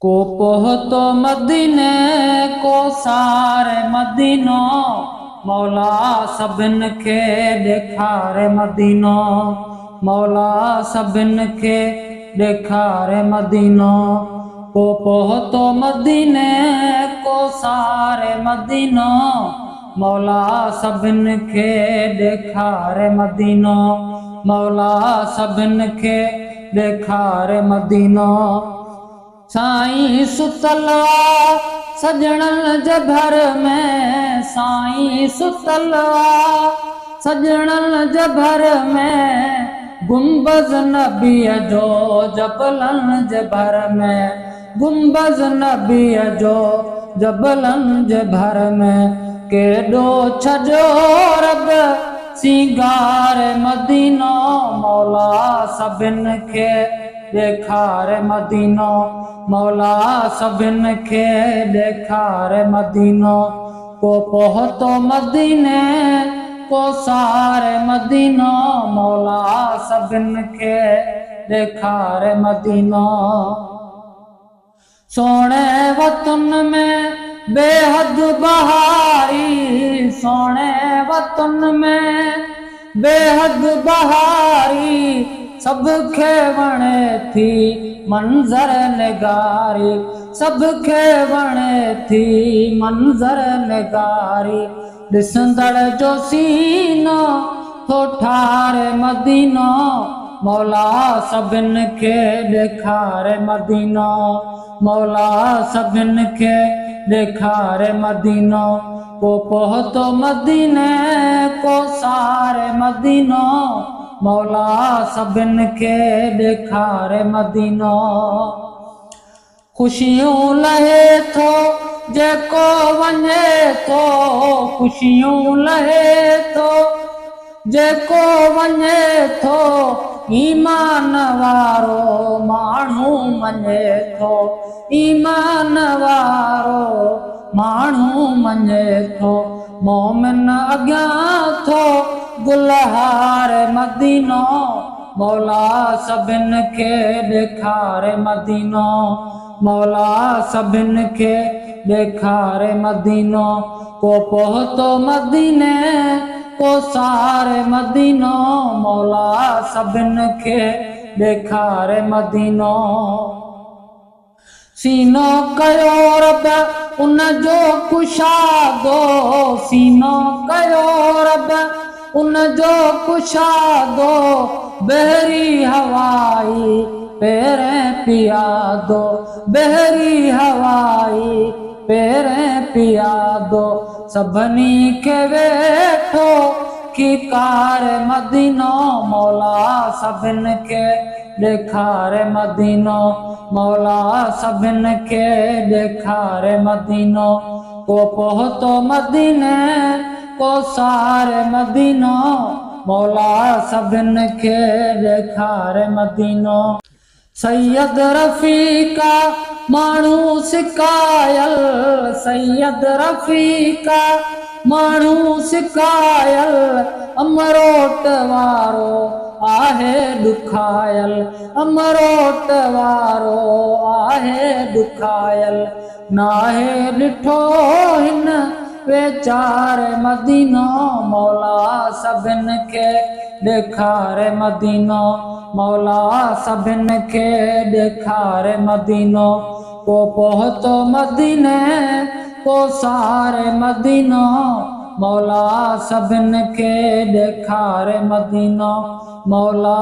को पहुतो मदीने को सारे मदीनो, मौला सभिन खे ॾेखारे मदीनो, मौला सभिन खे ॾेखारे मदीनो। को पहुतो मदीने को सारे मदीनो, मौला सभिन खे ॾेखारे मदीनो, मौला सभिन खे ॾेखारे मदीनो। साईं सुतलवा सजणन जे भर में, साईं सुतलवा सजणन जे भर में, गुंबज़ नबीअ जो जबलन जे भर में, गुंबज़ नबीअ जो जबलन जे भर में। केॾो छजो रब सिंगारे मदीनो, मौला सभिन खे ॾेखारे मदीनो, मौला सभिन खे ॾेखारे मदीनो। को पहुतो मदीने को सारे मदीनो, मौला सभिन खे ॾेखारे मदीनो। सोणे वतन में बेहद बहारी, सोणे वतन में बेहद बहारी, सबखे वणे थी मंज़र निगारी, सबखे वणे थी मंज़र निगारी। ॾिसंदड़ जो सीनो थो ठारे मदीनो, मौला सभिन खे ॾेखारे मदीनो, मौला सभिन खे ॾेखारे मदीनो। को पहुतो मदीने को सारे मदीनो, मौला सभिन खे ॾेखारे मदीनो। खुशियूं लहे थो जेको वञे थो, खुशियूं लहे थो जेको वञे थो, ईमान वारो माण्हू मञे थो, ईमान वारो माण्हू मञे थो। मोमिन अॻियां थो गुलहारे मदीनो, मौला सभिन खे ॾेखारे मदीनो, मौला सभिन खे ॾेखारे मदीनो। को पहुतो मदीने को सारे मदीनो, मौला सभिन खे ॾेखारे मदीनो। सीनो कयो रब उन जो कुशादो, सीनो कयो रब उन जो कुशादो, बहरी हवाई पेरें पियादो, बहरी हवाई पेरें पियादो। सभिनी खे वेठो खिकारे मदीनो, मौला सभिन खे ॾेखारे मदीनो, मौला सभिन खे ॾेखारे मदीनो। को पहुतो मदीने को सारे मदीनो, मौला सभिन खे ॾेखारे मदीनो। सैयद रफ़ीका माण्हू सिकायल, सैयद रफ़ीका माण्हू सिकायल, अमरोट वारो आहे ॾुखायल, अमरोट वारो आहे ॾुखायल। नाहे ॾिठो हिन वेचारे मदीनो, मौला सभिन खे ॾेखारे मदीनो, मौला सभिन खे ॾेखारे मदीनो। को पहुतो मदीने को सारे मदीनो, मौला सभिन खे ॾेखारे मदीनो, मौला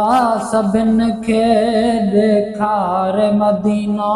सभिन खे ॾेखारे मदीनो।